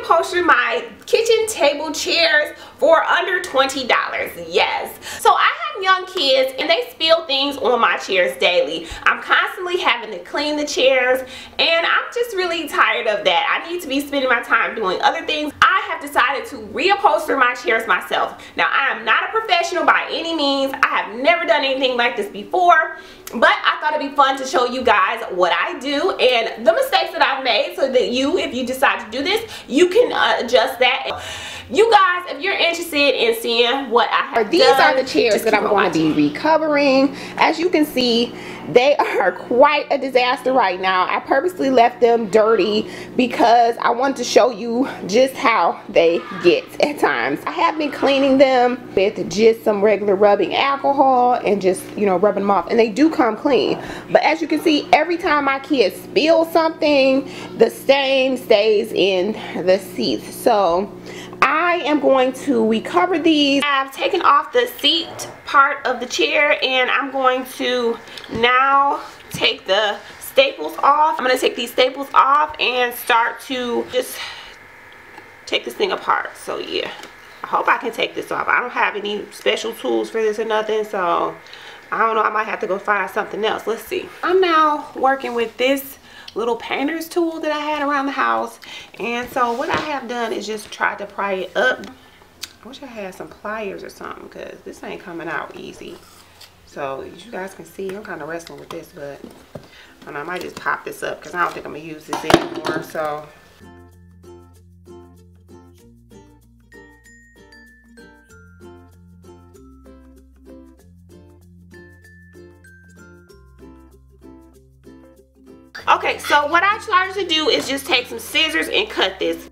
reupholstered my kitchen table chairs for under $20. Yes. So I have young kids and they spill things on my chairs daily. I'm constantly having to clean the chairs and I'm just really tired of that. I need to be spending my time doing other things. I have decided to reupholster my chairs myself. Now, I am not a professional by any means. I have never done anything like this before, but I thought it'd be fun to show you guys what I do and the mistakes that I've made so that you, if you decide to do this, you can adjust that. You guys, if you're interested in seeing what I have these are the chairs that I'm going to be recovering. As you can see, they are quite a disaster right now. I purposely left them dirty because I wanted to show you just how they get at times. I have been cleaning them with just some regular rubbing alcohol and just, you know, rubbing them off, and they do come clean. But as you can see, every time my kids spill something, the stain stays in the seats. So I am going to recover these. I've taken off the seat part of the chair and I'm going to now take the staples off. I'm going to take these staples off and start to just take this thing apart. So yeah, I hope I can take this off. I don't have any special tools for this or nothing, so I don't know, I might have to go find something else. Let's see. I'm now working with this little painter's tool that I had around the house, and so what I have done is just try to pry it up. I wish I had some pliers or something because this ain't coming out easy. So as you guys can see, I'm kind of wrestling with this, but I don't know, I might just pop this up because I don't think I'm gonna use this anymore. So okay, so what I tried to do is just take some scissors and cut this.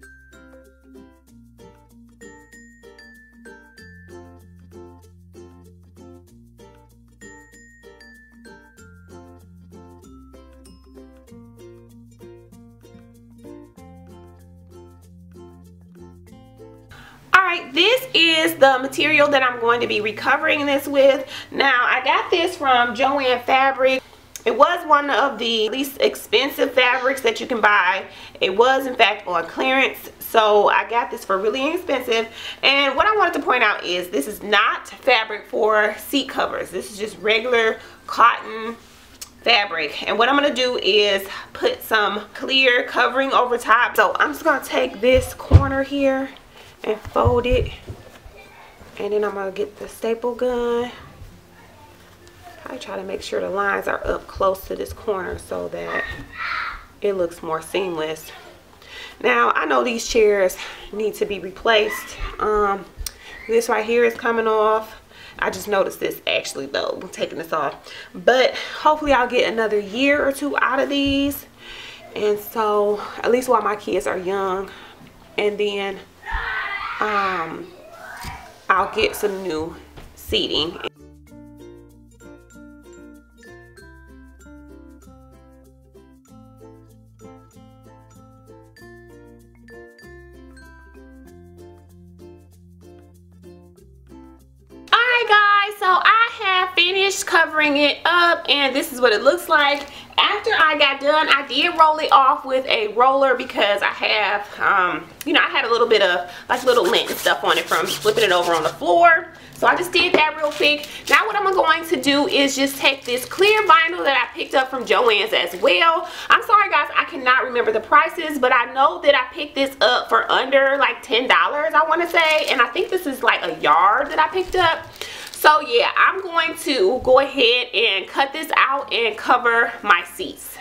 Alright, this is the material that I'm going to be recovering this with. Now, I got this from Joann Fabric. It was one of the least expensive fabrics that you can buy. It was in fact on clearance, so I got this for really inexpensive. And what I wanted to point out is this is not fabric for seat covers. This is just regular cotton fabric. And what I'm going to do is put some clear covering over top. So I'm just going to take this corner here and fold it, and then I'm going to get the staple gun. I try to make sure the lines are up close to this corner so that it looks more seamless. Now, I know these chairs need to be replaced. This right here is coming off. I just noticed this actually though, I'm taking this off. But hopefully I'll get another year or two out of these. And so, at least while my kids are young. And then I'll get some new seating. So I have finished covering it up and this is what it looks like. After I got done, I did roll it off with a roller because I have, you know, I had a little bit of like little lint and stuff on it from flipping it over on the floor. So I just did that real quick. Now what I'm going to do is just take this clear vinyl that I picked up from Joann's as well. I'm sorry guys, I cannot remember the prices, but I know that I picked this up for under like $10, I want to say. And I think this is like a yard that I picked up. So yeah, I'm going to go ahead and cut this out and cover my seats.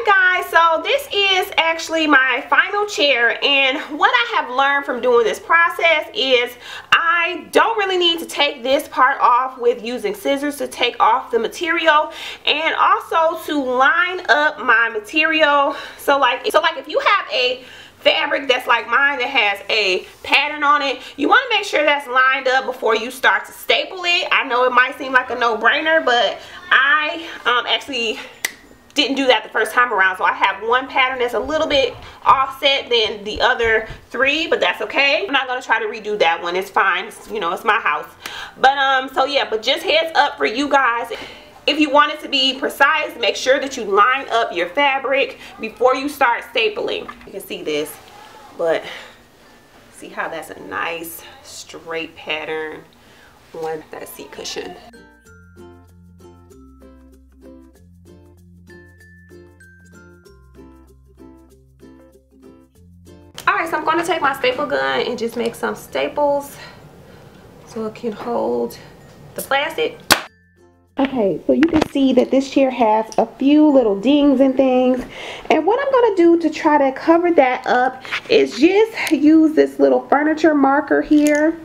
Guys, so this is actually my final chair, and what I have learned from doing this process is I don't really need to take this part off with using scissors to take off the material, and also to line up my material. So like if you have a fabric that's like mine that has a pattern on it, you want to make sure that's lined up before you start to staple it. I know it might seem like a no-brainer, but I actually didn't do that the first time around. So I have one pattern that's a little bit offset than the other three, but that's okay. I'm not going to try to redo that one. It's fine. It's, you know, it's my house. But so yeah, but just heads up for you guys. If you want it to be precise, make sure that you line up your fabric before you start stapling. You can see this, but see how that's a nice straight pattern on that seat cushion. Alright, so I'm going to take my staple gun and just make some staples so it can hold the plastic. Okay, so you can see that this chair has a few little dings and things, and what I'm going to do to try to cover that up is just use this little furniture marker here,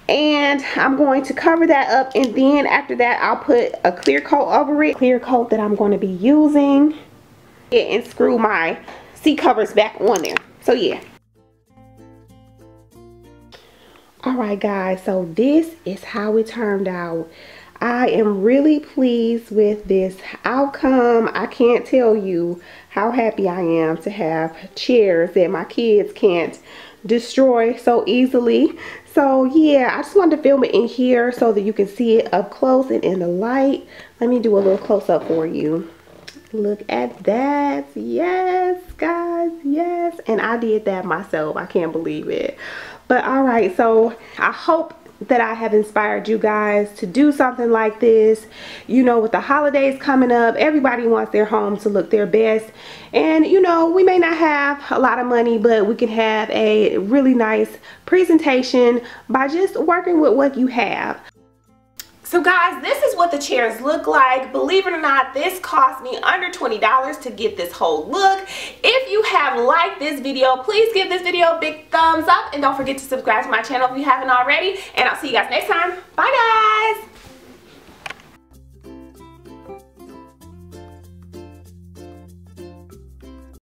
and I'm going to cover that up, and then after that I'll put a clear coat over it, clear coat that I'm going to be using, and screw my seat covers back on there. So yeah. Alright guys, so this is how it turned out. I am really pleased with this outcome. I can't tell you how happy I am to have chairs that my kids can't destroy so easily. So yeah, I just wanted to film it in here so that you can see it up close and in the light. Let me do a little close up for you. Look at that. Yes guys, yes. And I did that myself. I can't believe it. But alright, so I hope that I have inspired you guys to do something like this. You know, with the holidays coming up, everybody wants their home to look their best, and you know, we may not have a lot of money, but we can have a really nice presentation by just working with what you have. So guys, this is what the chairs look like. Believe it or not, this cost me under $20 to get this whole look. If you have liked this video, please give this video a big thumbs up, and don't forget to subscribe to my channel if you haven't already, and I'll see you guys next time. Bye guys.